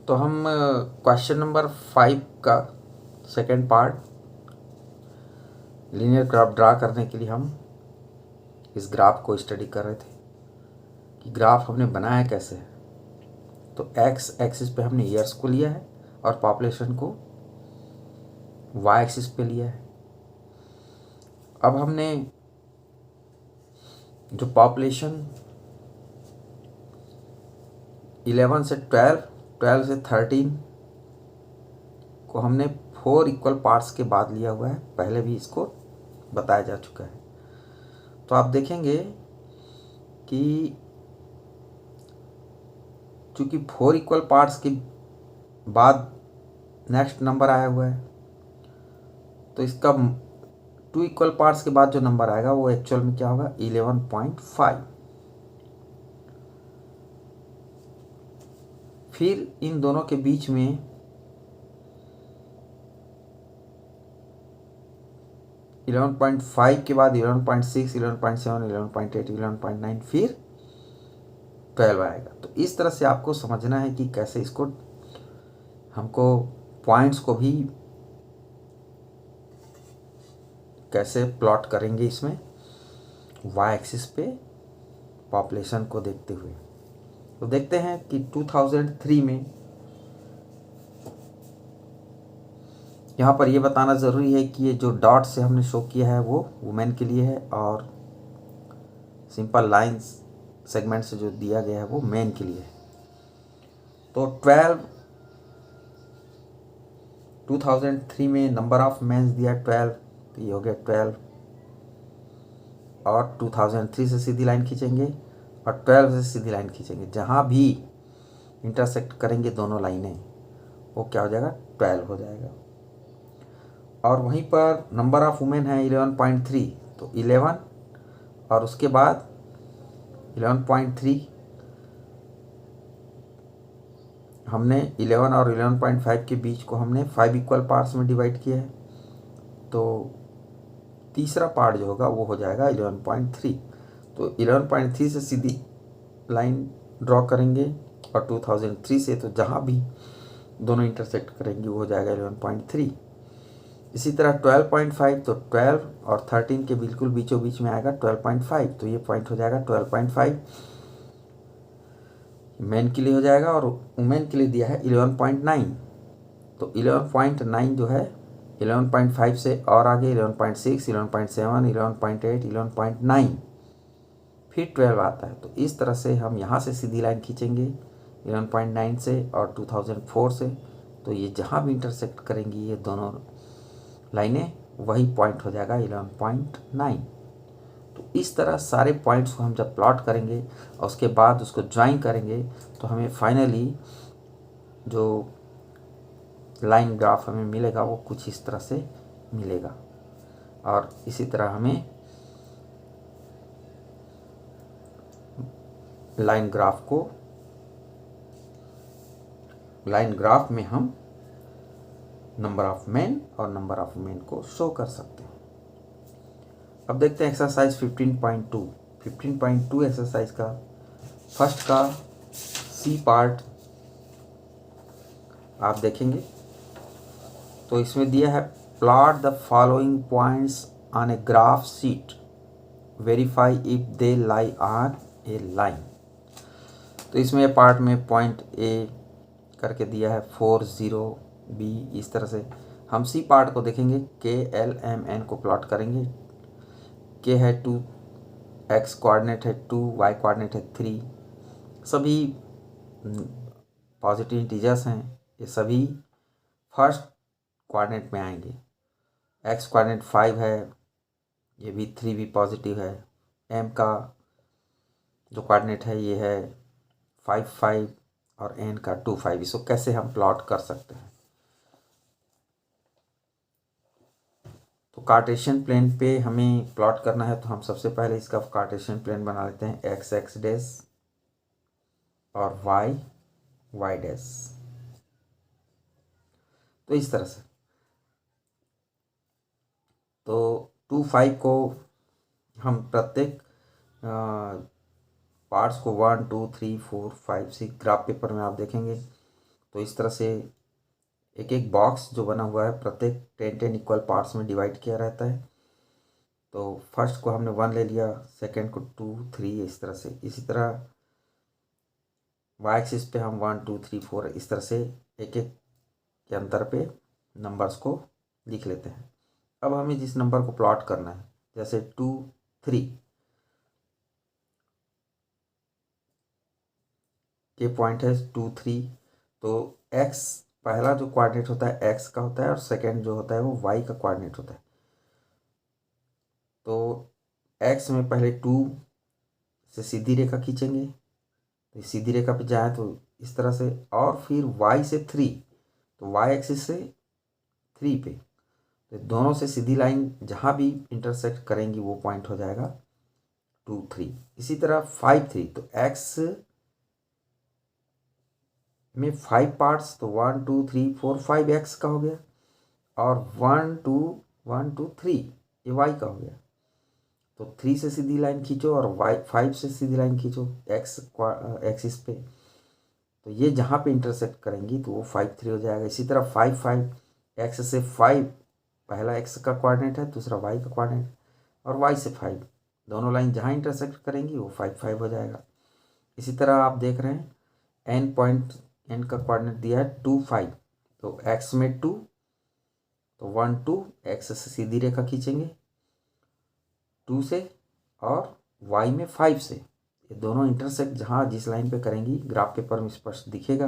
तो हम question number 5 का second part linear graph draw करने के लिए हम इस ग्राफ को स्टडी कर रहे थे कि ग्राफ हमने बनाया कैसे है। तो एक्स एक्सिस पे हमने ईयर्स को लिया है और पॉपुलेशन को वाई एक्सिस पे लिया है। अब हमने जो पॉपुलेशन 11 से 12, 12 से 13 को हमने 4 इक्वल पार्ट्स के बाद लिया हुआ है, पहले भी इसको बताया जा चुका है। तो आप देखेंगे कि चूंकि 4 इक्वल पार्ट्स के बाद नेक्स्ट नंबर आया हुआ है, तो इसका 2 इक्वल पार्ट्स के बाद जो नंबर आएगा वो एक्चुअल में क्या होगा, 11.5। फिर इन दोनों के बीच में 11.5 के बाद 11.6, 11.7, 11.8, 11.9, फिर 12 आएगा। तो इस तरह से आपको समझना है कि कैसे इसको हमको पॉइंट्स को भी कैसे प्लॉट करेंगे इसमें वाई एक्सिस पे पॉपुलेशन को देखते हुए। तो देखते हैं कि 2003 में यहाँ पर ये बताना ज़रूरी है कि ये जो डॉट से हमने शो किया है वो वुमेन के लिए है और सिंपल लाइंस सेगमेंट से जो दिया गया है वो मेन के लिए है। तो 2003 में नंबर ऑफ मेंस दिया 12, तो ये हो गया 12। और 2003 से सीधी लाइन खींचेंगे और 12 से सीधी लाइन खींचेंगे, जहाँ भी इंटरसेक्ट करेंगे दोनों लाइनें वो क्या हो जाएगा, 12 हो जाएगा। और वहीं पर नंबर ऑफ वुमेन है 11.3, तो 11 और उसके बाद 11.3 हमने 11 और 11.5 के बीच को हमने 5 इक्वल पार्ट्स में डिवाइड किया है, तो तीसरा पार्ट जो होगा वो हो जाएगा 11.3। तो 11.3 से सीधी लाइन ड्रॉ करेंगे और 2003 से तो जहाँ भी दोनों इंटरसेक्ट करेंगे वो हो जाएगा 11.3। इसी तरह 12.5, तो 12 और 13 के बिल्कुल बीचों बीच में आएगा 12.5, तो ये पॉइंट हो जाएगा 12.5 मेन के लिए हो जाएगा। और वुमेन के लिए दिया है 11.9, तो 11.9 जो है 11.5 से और आगे 11.6, 11.7, 11.8, 11.9, फिर 12 आता है। तो इस तरह से हम यहाँ से सीधी लाइन खींचेंगे 11.9 से और 2004 से, तो ये जहाँ भी इंटरसेक्ट करेंगी ये दोनों लाइनें वही पॉइंट हो जाएगा 11.9। तो इस तरह सारे पॉइंट्स को हम जब प्लॉट करेंगे और उसके बाद उसको ज्वाइन करेंगे तो हमें फाइनली जो लाइन ग्राफ हमें मिलेगा वो कुछ इस तरह से मिलेगा। और इसी तरह हमें लाइन ग्राफ में हम नंबर ऑफ मेन और नंबर ऑफ वुमेन को शो कर सकते हैं। अब देखते हैं एक्सरसाइज 15.2। 15.2 एक्सरसाइज का फर्स्ट का सी पार्ट आप देखेंगे तो इसमें दिया है plot the following points on a graph sheet, verify if they lie on A line. तो इसमें पार्ट में पॉइंट ए करके दिया है 4, 0, बी, इस तरह से हम सी पार्ट को देखेंगे। के, एल, एम, एन को प्लॉट करेंगे। के है 2, एक्स कोऑर्डिनेट है 2, वाई कोऑर्डिनेट है 3, सभी पॉजिटिव इंटीजर्स हैं, ये सभी फर्स्ट कोऑर्डिनेट में आएंगे। एक्स कोऑर्डिनेट 5 है, ये भी 3 भी पॉजिटिव है। एम का जो कोऑर्डिनेट है ये है 5, 5 और एन का 2, 5। इसको कैसे हम प्लॉट कर सकते हैं, तो कार्टेशियन प्लेन पे हमें प्लॉट करना है। तो हम सबसे पहले इसका कार्टेशियन प्लेन बना लेते हैं, एक्स एक्स डैश और वाई वाई डैश। तो इस तरह से तो 2, 5 को हम प्रत्येक पार्ट्स को 1, 2, 3, 4, 5, 6 ग्राफ पेपर में आप देखेंगे तो इस तरह से एक एक बॉक्स जो बना हुआ है प्रत्येक 10 इक्वल पार्ट्स में डिवाइड किया रहता है। तो फर्स्ट को हमने 1 ले लिया, सेकंड को 2 3, इस तरह से। इसी तरह वाई एक्सिस पे हम 1 2 3 4 इस तरह से एक एक के अंतर पे नंबर्स को लिख लेते हैं। अब हमें जिस नंबर को प्लॉट करना है, जैसे 2 3 के पॉइंट है 2 3, तो एक्स पहला जो कोऑर्डिनेट होता है एक्स का होता है और सेकंड जो होता है वो वाई का कोऑर्डिनेट होता है। तो एक्स में पहले 2 से सीधी रेखा खींचेंगे, तो सीधी रेखा पे जाए तो इस तरह से, और फिर वाई से 3, तो वाई एक्सिस से 3 पे, तो दोनों से सीधी लाइन जहाँ भी इंटरसेक्ट करेंगी वो पॉइंट हो जाएगा 2 3। इसी तरह 5 3, तो एक्स में 5 पार्ट्स, तो 1 2 3 4 5 एक्स का हो गया, और 1 2 1 2 3 ये वाई का हो गया। तो 3 से सीधी लाइन खींचो और वाई 5 से सीधी लाइन खींचो एक्स एक्सिस पे, तो ये जहाँ पे इंटरसेक्ट करेंगी तो वो 5 3 हो जाएगा। इसी तरह 5 5, एक्स से 5 पहला एक्स का कोऑर्डिनेट है, दूसरा वाई का कोऑर्डिनेट, और वाई से 5 दोनों लाइन जहाँ इंटरसेक्ट करेंगी वो 5 5 हो जाएगा। इसी तरह आप देख रहे हैं एन पॉइंट, एन का कोऑर्डिनेट दिया है 2 5, तो एक्स में 2, तो 1 2 एक्स से सीधी रेखा खींचेंगे 2 से, और वाई में 5 से, ये दोनों इंटरसेक्ट जहाँ जिस लाइन पे करेंगी ग्राफ पेपर में स्पष्ट दिखेगा।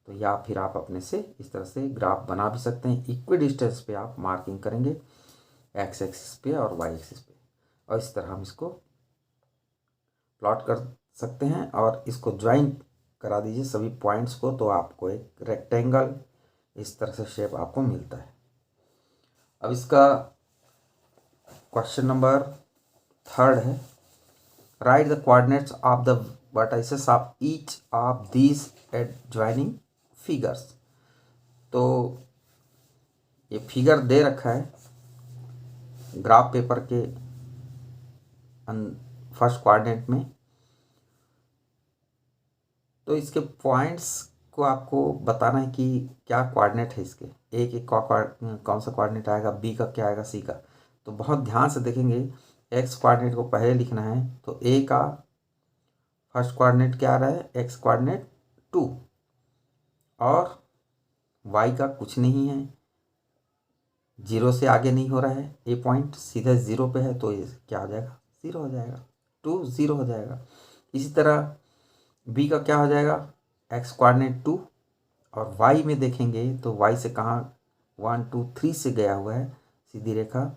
तो या फिर आप अपने से इस तरह से ग्राफ बना भी सकते हैं। इक्वी डिस्टेंस पे आप मार्किंग करेंगे एक्स एक्सिस पे और वाई एक्सिस पे, और इस तरह हम इसको प्लॉट कर सकते हैं। और इसको ज्वाइन करा दीजिए सभी पॉइंट्स को, तो आपको एक रेक्टेंगल इस तरह से शेप आपको मिलता है। अब इसका क्वेश्चन नंबर 3 है, right the coordinates of the vertices of each of these adjoining figures. तो ये फिगर दे रखा है ग्राफ पेपर के फर्स्ट कोऑर्डिनेट में, तो इसके पॉइंट्स को आपको बताना है कि क्या कोऑर्डिनेट है इसके, ए के कौन सा कोऑर्डिनेट आएगा, बी का क्या आएगा, सी का। तो बहुत ध्यान से देखेंगे, एक्स कोऑर्डिनेट को पहले लिखना है, तो ए का फर्स्ट कोऑर्डिनेट क्या आ रहा है, एक्स कोऑर्डिनेट 2, और वाई का कुछ नहीं है, 0 से आगे नहीं हो रहा है, ए पॉइंट सीधा 0 पे है, तो ये क्या हो जाएगा, 0 हो जाएगा, 2 0 हो जाएगा। इसी तरह बी का क्या हो जाएगा, एक्स कोऑर्डिनेट 2, और वाई में देखेंगे तो वाई से कहाँ 1 2 3 से गया हुआ है सीधी रेखा,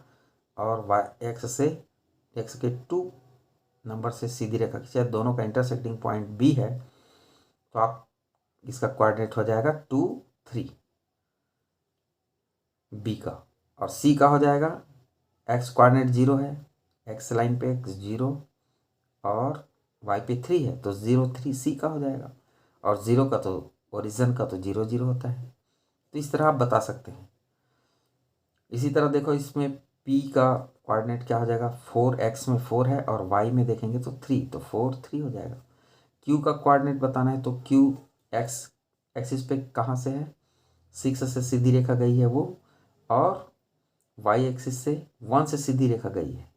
और वाई एक्स से एक्स के 2 नंबर से सीधी रेखा खींचा, दोनों का इंटरसेक्टिंग पॉइंट बी है, तो आप इसका कोऑर्डिनेट हो जाएगा 2 3 बी का। और सी का हो जाएगा, एक्स कोऑर्डिनेट 0 है, एक्स लाइन पे एक्स 0 और वाई पे 3 है, तो 0 3 सी का हो जाएगा। और 0 का तो ओरिजिन का तो 0 0 होता है, तो इस तरह आप बता सकते हैं। इसी तरह देखो इसमें पी का कोऑर्डिनेट क्या हो जाएगा, 4 एक्स में 4 है और वाई में देखेंगे तो 3, तो 4 3 हो जाएगा। क्यू का कोऑर्डिनेट बताना है, तो क्यू एक्स एक्सिस पे कहाँ से है, 6 से सीधी रेखा गई है वो, और वाई एक्सिस से 1 से सीधी रेखा गई है,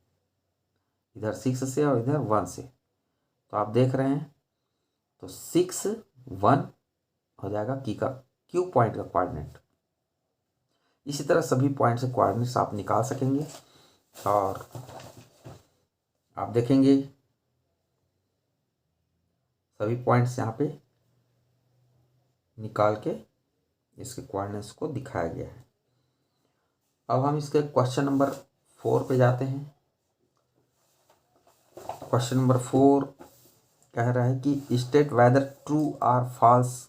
इधर 6 से और इधर 1 से, तो आप देख रहे हैं, तो 6 1 हो जाएगा की का क्यू पॉइंट का कोऑर्डिनेट। इसी तरह सभी पॉइंट से कोऑर्डिनेट्स आप निकाल सकेंगे, और आप देखेंगे सभी पॉइंट्स यहाँ पे निकाल के इसके कोऑर्डिनेट्स को दिखाया गया है। अब हम इसके क्वेश्चन नंबर 4 पे जाते हैं। क्वेश्चन नंबर 4 कह रहा है कि state whether true or false,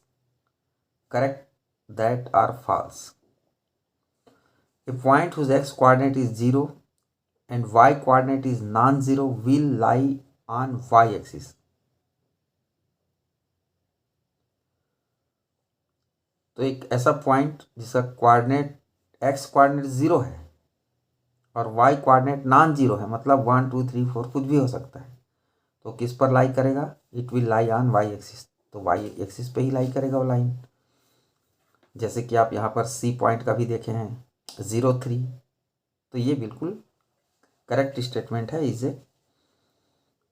correct that are false. A point whose x coordinate is 0 and y coordinate is non-zero will lie on y axis. तो एक ऐसा पॉइंट जिसका कोऑर्डिनेट x कोऑर्डिनेट 0 है और y कोऑर्डिनेट नॉन जीरो है, मतलब 1 2 3 4 कुछ भी हो सकता है, तो किस पर लाई करेगा, it will lie on y axis, तो y एक्सिस पे ही लाई करेगा वो लाइन। जैसे कि आप यहाँ पर सी पॉइंट का भी देखे हैं 03, तो ये बिल्कुल करेक्ट स्टेटमेंट है, इज ए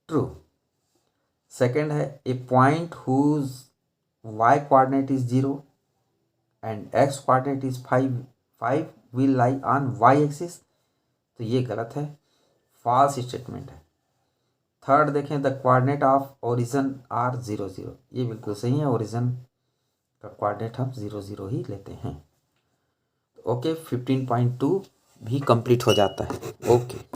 ट्रू। सेकेंड है a point whose y coordinate is 0 and x coordinate is 5 will lie on y axis, तो ये गलत है, फॉल्स स्टेटमेंट है। थर्ड देखें, the coordinate of origin are 0 0, ये बिल्कुल सही है, ओरिजिन का कोऑर्डिनेट हम 0 0 ही लेते हैं। ओके, 15.2 भी कंप्लीट हो जाता है। ओके।